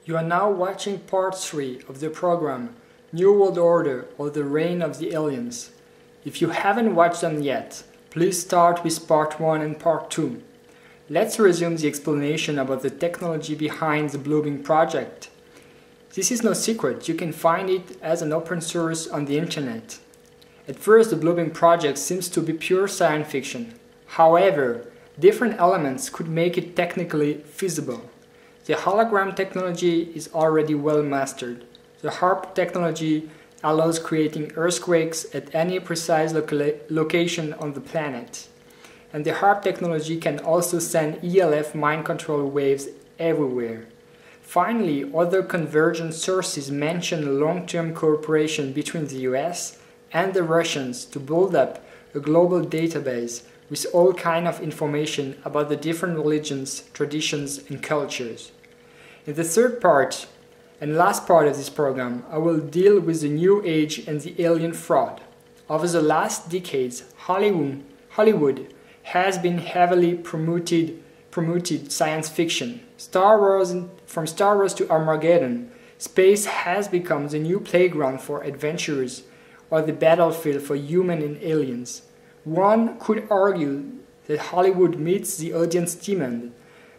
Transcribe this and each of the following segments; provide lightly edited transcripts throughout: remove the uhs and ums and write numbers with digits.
You are now watching part 3 of the program New World Order or the Reign of the Aliens. If you haven't watched them yet, please start with part 1 and part 2. Let's resume the explanation about the technology behind the Bluebeam project. This is no secret, you can find it as an open source on the internet. At first, the Bluebeam project seems to be pure science fiction. However, different elements could make it technically feasible. The hologram technology is already well mastered. The HARP technology allows creating earthquakes at any precise location on the planet. And the HARP technology can also send ELF mind control waves everywhere. Finally, other convergent sources mention long-term cooperation between the US and the Russians to build up a global database with all kinds of information about the different religions, traditions, and cultures. In the third part and last part of this program, I will deal with the New Age and the alien fraud. Over the last decades, Hollywood has been heavily promoted science fiction. From Star Wars to Armageddon, space has become the new playground for adventurers or the battlefield for humans and aliens. One could argue that Hollywood meets the audience demand,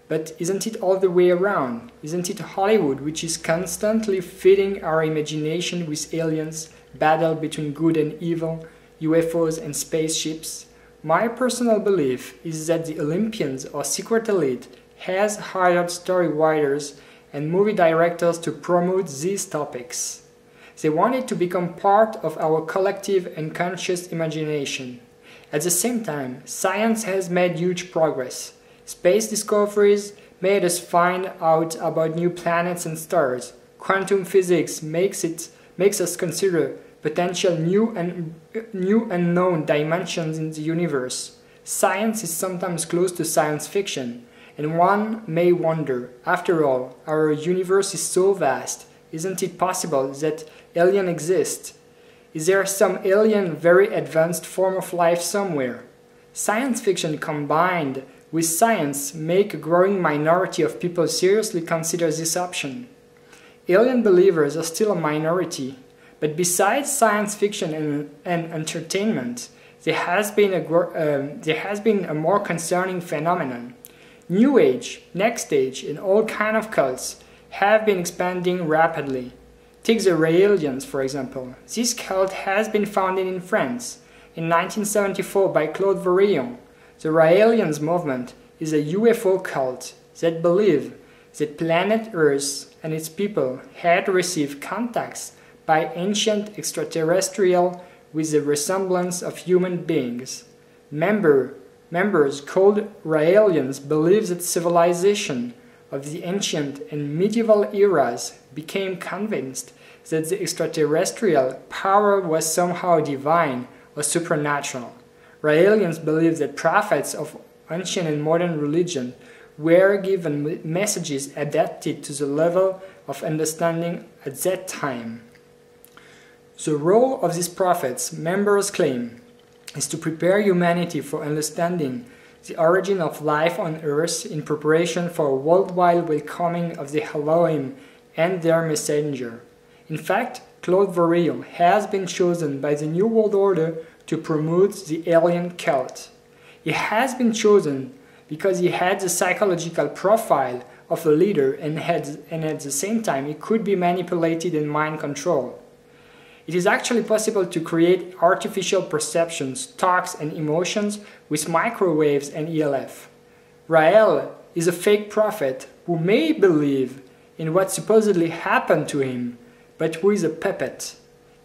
but isn't it all the way around? Isn't it Hollywood which is constantly feeding our imagination with aliens, battle between good and evil, UFOs and spaceships? My personal belief is that the Olympians or secret elite has hired story writers and movie directors to promote these topics. They want it to become part of our collective and conscious imagination. At the same time, science has made huge progress. Space discoveries made us find out about new planets and stars. Quantum physics makes us consider potential new unknown dimensions in the universe. Science is sometimes close to science fiction, and one may wonder, after all, our universe is so vast, isn't it possible that aliens exist? Is there some alien, very advanced form of life somewhere? Science fiction combined with science make a growing minority of people seriously consider this option. Alien believers are still a minority, but besides science fiction and entertainment, there has been a more concerning phenomenon. New Age, Next Age, and all kinds of cults have been expanding rapidly. Take the Raelians, for example. This cult has been founded in France in 1974 by Claude Varillon. The Raelians movement is a UFO cult that believes that planet Earth and its people had received contacts by ancient extraterrestrials with the resemblance of human beings. Members called Raelians believe that civilization of the ancient and medieval eras became convinced that the extraterrestrial power was somehow divine or supernatural. Raelians believe that prophets of ancient and modern religion were given messages adapted to the level of understanding at that time. The role of these prophets, members claim, is to prepare humanity for understanding the origin of life on Earth in preparation for a worldwide welcoming of the Elohim and their messenger. In fact, Claude Varillon has been chosen by the New World Order to promote the alien cult. He has been chosen because he had the psychological profile of a leader and at the same time he could be manipulated and mind controlled. It is actually possible to create artificial perceptions, thoughts and emotions with microwaves and ELF. Rael is a fake prophet who may believe in what supposedly happened to him, but who is a puppet.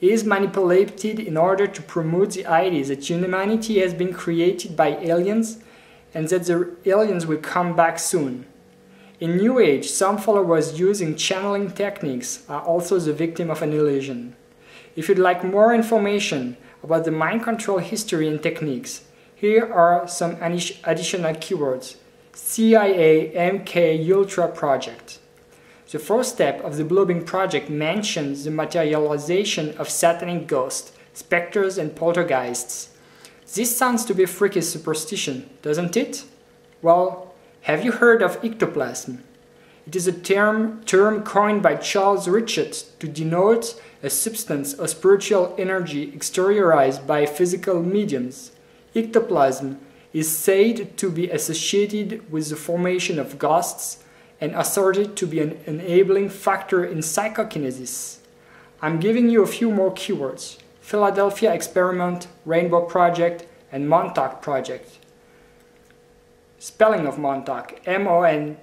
He is manipulated in order to promote the idea that humanity has been created by aliens and that the aliens will come back soon. In New Age, some followers using channeling techniques are also the victim of an illusion. If you'd like more information about the mind control history and techniques, here are some additional keywords. CIA MK Ultra Project. The first step of the Bluebeam project mentions the materialization of satanic ghosts, specters and poltergeists. This sounds to be a freaky superstition, doesn't it? Well, have you heard of ectoplasm? It is a term coined by Charles Richet to denote a substance or spiritual energy exteriorized by physical mediums. Ectoplasm is said to be associated with the formation of ghosts and asserted to be an enabling factor in psychokinesis. I'm giving you a few more keywords: Philadelphia Experiment, Rainbow Project, and Montauk Project. Spelling of Montauk, M-O-N-T-A-U-K.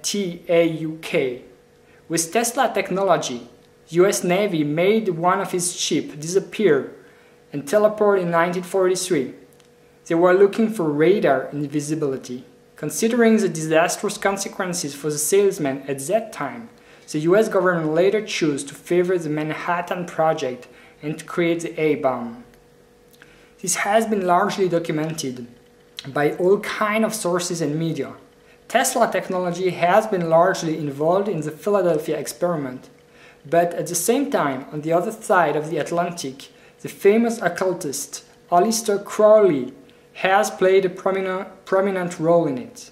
With Tesla technology, the US Navy made one of its ships disappear and teleport in 1943. They were looking for radar invisibility. Considering the disastrous consequences for the salesman at that time, the US government later chose to favor the Manhattan Project and to create the A-bomb. This has been largely documented by all kinds of sources and media. Tesla technology has been largely involved in the Philadelphia experiment, but at the same time, on the other side of the Atlantic, the famous occultist Aleister Crowley has played a prominent role in it.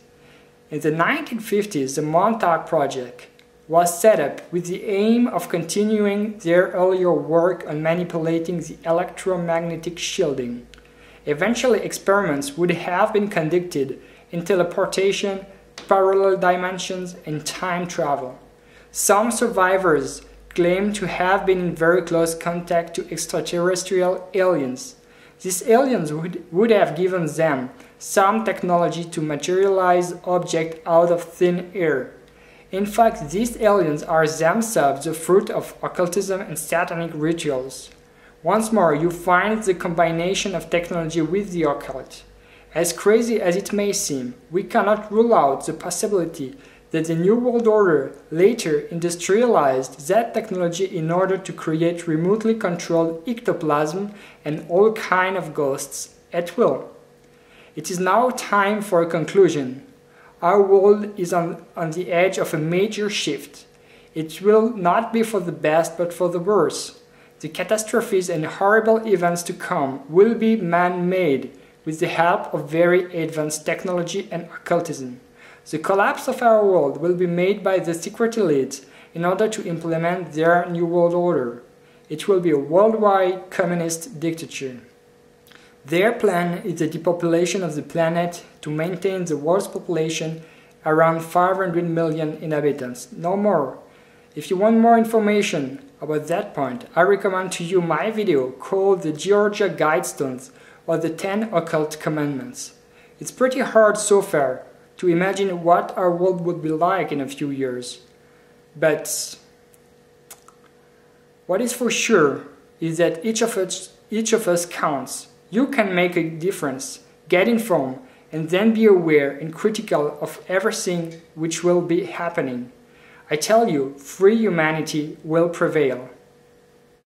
In the 1950s, the Montauk Project was set up with the aim of continuing their earlier work on manipulating the electromagnetic shielding. Eventually, experiments would have been conducted in teleportation, parallel dimensions, and time travel. Some survivors claim to have been in very close contact to extraterrestrial aliens. These aliens would have given them some technology to materialize objects out of thin air. In fact, these aliens are themselves the fruit of occultism and satanic rituals. Once more, you find the combination of technology with the occult. As crazy as it may seem, we cannot rule out the possibility that the New World Order later industrialized that technology in order to create remotely controlled ectoplasm and all kinds of ghosts at will. It is now time for a conclusion. Our world is on the edge of a major shift. It will not be for the best but for the worse. The catastrophes and horrible events to come will be man-made with the help of very advanced technology and occultism. The collapse of our world will be made by the secret elites in order to implement their New World Order. It will be a worldwide communist dictature. Their plan is the depopulation of the planet to maintain the world's population around 500 million inhabitants, no more. If you want more information about that point, I recommend to you my video called The Georgia Guidestones or the 10 Occult Commandments. It's pretty hard so far to imagine what our world would be like in a few years. But what is for sure is that each of us counts. You can make a difference, get informed, and then be aware and critical of everything which will be happening. I tell you, free humanity will prevail.